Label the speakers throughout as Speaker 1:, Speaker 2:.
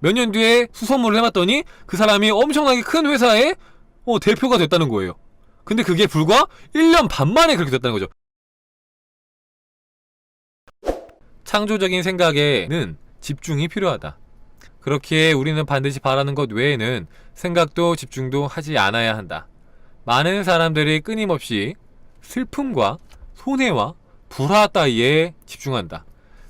Speaker 1: 몇 년 뒤에 수소문을 해봤더니 그 사람이 엄청나게 큰 회사의 대표가 됐다는 거예요. 근데 그게 불과 1년 반 만에 그렇게 됐다는 거죠. 창조적인 생각에는 집중이 필요하다. 그렇기에 우리는 반드시 바라는 것 외에는 생각도 집중도 하지 않아야 한다. 많은 사람들이 끊임없이 슬픔과 손해와 불화 따위에 집중한다.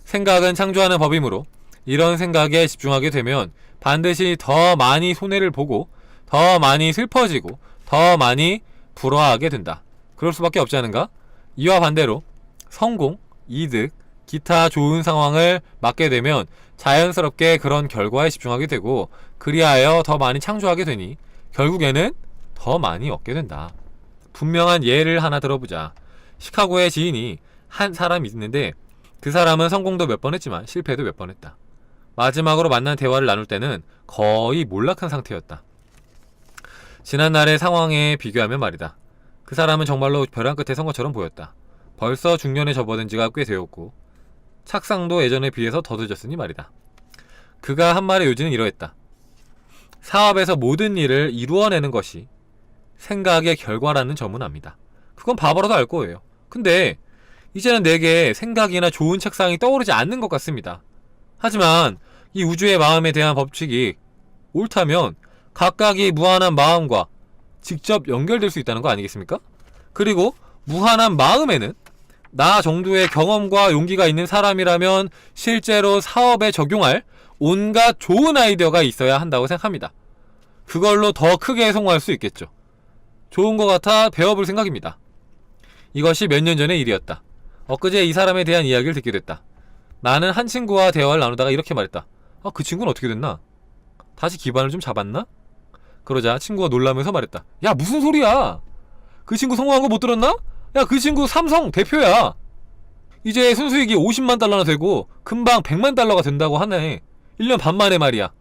Speaker 1: 생각은 창조하는 법이므로 이런 생각에 집중하게 되면 반드시 더 많이 손해를 보고 더 많이 슬퍼지고 더 많이 불화하게 된다. 그럴 수밖에 없지 않은가? 이와 반대로 성공, 이득, 기타 좋은 상황을 맞게 되면 자연스럽게 그런 결과에 집중하게 되고 그리하여 더 많이 창조하게 되니 결국에는 더 많이 얻게 된다. 분명한 예를 하나 들어보자. 시카고의 지인이 한 사람이 있는데 그 사람은 성공도 몇 번 했지만 실패도 몇 번 했다. 마지막으로 만난 대화를 나눌 때는 거의 몰락한 상태였다. 지난날의 상황에 비교하면 말이다. 그 사람은 정말로 벼랑 끝에 선 것처럼 보였다. 벌써 중년에 접어든 지가 꽤 되었고 착상도 예전에 비해서 더 늦었으니 말이다. 그가 한 말의 요지는 이러했다. 사업에서 모든 일을 이루어내는 것이 생각의 결과라는 점은 압니다. 그건 바보라도 알 거예요. 근데 이제는 내게 생각이나 좋은 책상이 떠오르지 않는 것 같습니다. 하지만 이 우주의 마음에 대한 법칙이 옳다면 각각이 무한한 마음과 직접 연결될 수 있다는 거 아니겠습니까? 그리고 무한한 마음에는 나 정도의 경험과 용기가 있는 사람이라면 실제로 사업에 적용할 온갖 좋은 아이디어가 있어야 한다고 생각합니다. 그걸로 더 크게 성공할 수 있겠죠. 좋은 것 같아 배워볼 생각입니다. 이것이 몇 년 전의 일이었다. 엊그제 이 사람에 대한 이야기를 듣게 됐다. 나는 한 친구와 대화를 나누다가 이렇게 말했다. 그 친구는 어떻게 됐나? 다시 기반을 좀 잡았나? 그러자 친구가 놀라면서 말했다. 야, 무슨 소리야? 그 친구 성공한 거 못 들었나? 야, 그 친구 삼성 대표야. 이제 순수익이 50만 달러나 되고 금방 100만 달러가 된다고 하네. 1년 반 만에 말이야.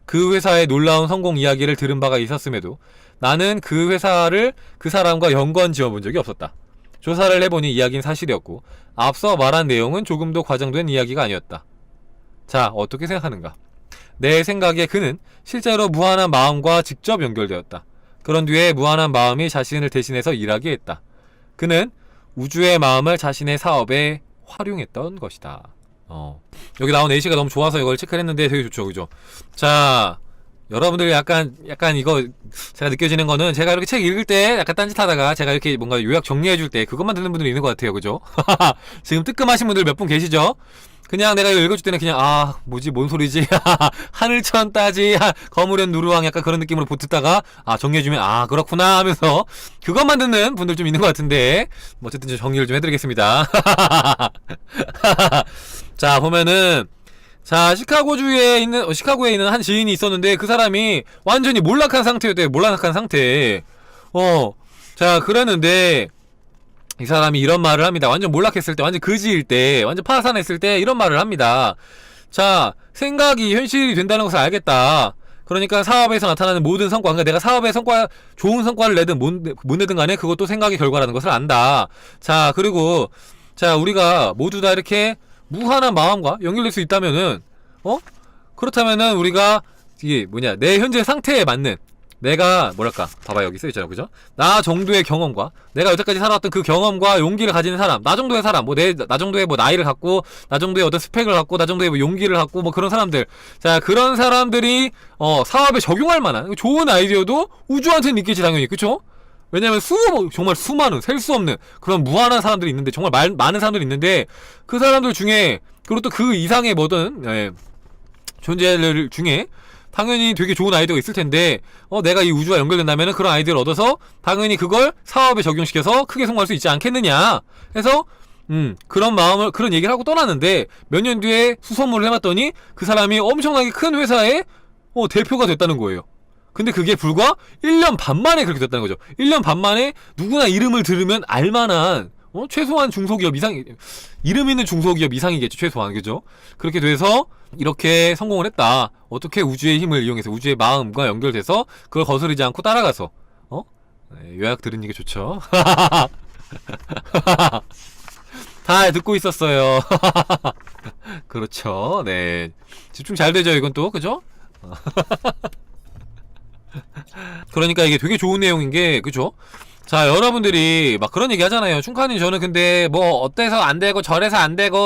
Speaker 1: 그 회사의 놀라운 성공 이야기를 들은 바가 있었음에도 나는 그 회사를 그 사람과 연관 지어본 적이 없었다. 조사를 해보니 이야기는 사실이었고 앞서 말한 내용은 조금도 과장된 이야기가 아니었다. 자, 어떻게 생각하는가? 내 생각에 그는 실제로 무한한 마음과 직접 연결되었다. 그런 뒤에 무한한 마음이 자신을 대신해서 일하게 했다. 그는 우주의 마음을 자신의 사업에 활용했던 것이다. 여기 나온 A씨가 너무 좋아서 이걸 체크를 했는데 되게 좋죠, 그죠? 자, 여러분들 약간 이거 제가 느껴지는 거는 제가 이렇게 책 읽을 때 약간 딴짓하다가 제가 이렇게 뭔가 요약 정리해줄 때 그것만 듣는 분들이 있는 것 같아요, 그죠? 지금 뜨끔하신 분들 몇 분 계시죠? 그냥 내가 이거 읽어줄 때는 그냥 뭐지 뭔 소리지 하늘천 따지 거무련 누르왕 약간 그런 느낌으로 듣다가 정리해주면 그렇구나 하면서 그것만 듣는 분들 좀 있는 것 같은데 뭐 어쨌든 좀 정리를 좀 해드리겠습니다. 자, 보면은 자, 시카고에 있는 한 지인이 있었는데 그 사람이 완전히 몰락한 상태였대요. 몰락한 상태. 자, 그랬는데 이 사람이 이런 말을 합니다. 완전 몰락했을 때, 완전 그지일 때, 완전 파산했을 때 이런 말을 합니다. 자, 생각이 현실이 된다는 것을 알겠다. 그러니까 사업에서 나타나는 모든 성과, 그러니까 내가 사업의 좋은 성과를 내든 못 내든 간에 그것도 생각의 결과라는 것을 안다. 자, 그리고 자, 우리가 모두 다 이렇게 무한한 마음과 연결될 수 있다면은 그렇다면은 우리가 이게 내 현재 상태에 맞는 내가 봐봐 여기 써있잖아, 그죠? 나 정도의 경험과 내가 여태까지 살아왔던 그 경험과 용기를 가지는 사람, 나 정도의 사람, 나 정도의 나이를 갖고, 나 정도의 어떤 스펙을 갖고, 나 정도의 용기를 갖고, 그런 사람들. 자, 그런 사람들이 사업에 적용할 만한 좋은 아이디어도 우주한테는 있겠지, 당연히, 그쵸? 왜냐면 정말 수많은, 셀 수 없는 그런 무한한 사람들이 있는데, 정말 많은 사람들이 있는데, 그 사람들 중에, 그리고 또 그 이상의 존재들 중에 당연히 되게 좋은 아이디어가 있을 텐데 내가 이 우주와 연결된다면 그런 아이디어를 얻어서 당연히 그걸 사업에 적용시켜서 크게 성공할 수 있지 않겠느냐 해서 그런 얘기를 하고 떠났는데 몇 년 뒤에 수소문을 해봤더니 그 사람이 엄청나게 큰 회사의 대표가 됐다는 거예요. 근데 그게 불과 1년 반 만에 그렇게 됐다는 거죠. 1년 반 만에 누구나 이름을 들으면 알만한 최소한 중소기업 이상, 이름 있는 중소기업 이상이겠죠, 최소한. 그죠? 그렇게 돼서 이렇게 성공을 했다. 어떻게 우주의 힘을 이용해서 우주의 마음과 연결돼서 그걸 거스르지 않고 따라가서 요약 들으니까 좋죠. 다 듣고 있었어요. 그렇죠. 네, 집중 잘 되죠, 이건 또, 그죠? 그러니까 이게 되게 좋은 내용인 게, 그죠? 자, 여러분들이 막 그런 얘기 하잖아요. 충카님, 저는 근데 뭐 어때서 안 되고 저래서 안 되고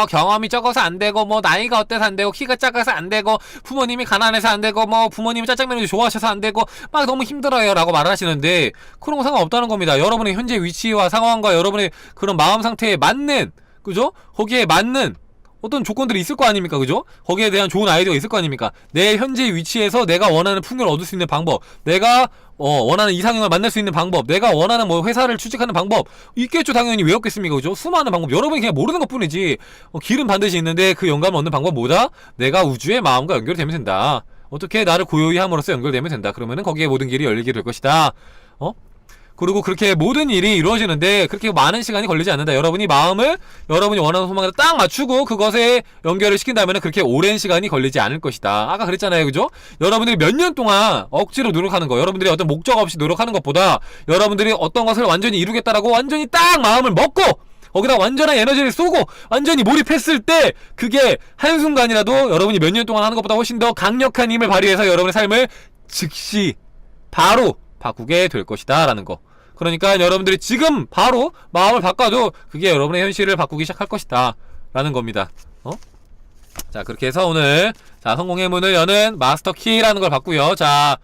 Speaker 1: 경험이 적어서 안 되고 뭐 나이가 어때서 안 되고 키가 작아서 안 되고 부모님이 가난해서 안 되고 뭐 부모님이 짜장면을 좋아하셔서 안 되고 막 너무 힘들어요 라고 말을 하시는데, 그런 거 상관없다는 겁니다. 여러분의 현재 위치와 상황과 여러분의 그런 마음 상태에 맞는, 그죠? 거기에 맞는 어떤 조건들이 있을 거 아닙니까? 그죠? 거기에 대한 좋은 아이디어가 있을 거 아닙니까? 내 현재 위치에서 내가 원하는 풍요를 얻을 수 있는 방법, 내가 원하는 이상형을 만날 수 있는 방법, 내가 원하는 뭐 회사를 취직하는 방법 있겠죠. 당연히. 왜 없겠습니까? 그죠? 수많은 방법, 여러분이 그냥 모르는 것 뿐이지. 길은 반드시 있는데 그 영감을 얻는 방법 뭐다? 내가 우주의 마음과 연결이 되면 된다. 어떻게? 나를 고요히 함으로써 연결되면 된다. 그러면은 거기에 모든 길이 열리게 될 것이다. 그리고 그렇게 모든 일이 이루어지는데 그렇게 많은 시간이 걸리지 않는다. 여러분이 마음을 여러분이 원하는 소망에 딱 맞추고 그것에 연결을 시킨다면 그렇게 오랜 시간이 걸리지 않을 것이다. 아까 그랬잖아요. 그죠? 여러분들이 몇 년 동안 억지로 노력하는 거, 여러분들이 어떤 목적 없이 노력하는 것보다 여러분들이 어떤 것을 완전히 이루겠다라고 완전히 딱 마음을 먹고 거기다 완전한 에너지를 쏘고 완전히 몰입했을 때 그게 한순간이라도 여러분이 몇 년 동안 하는 것보다 훨씬 더 강력한 힘을 발휘해서 여러분의 삶을 즉시 바로 바꾸게 될 것이다 라는 거. 그러니까 여러분들이 지금 바로 마음을 바꿔도 그게 여러분의 현실을 바꾸기 시작할 것이다 라는 겁니다. 자, 그렇게 해서 오늘 자 성공의 문을 여는 마스터 키라는 걸 봤고요. 자,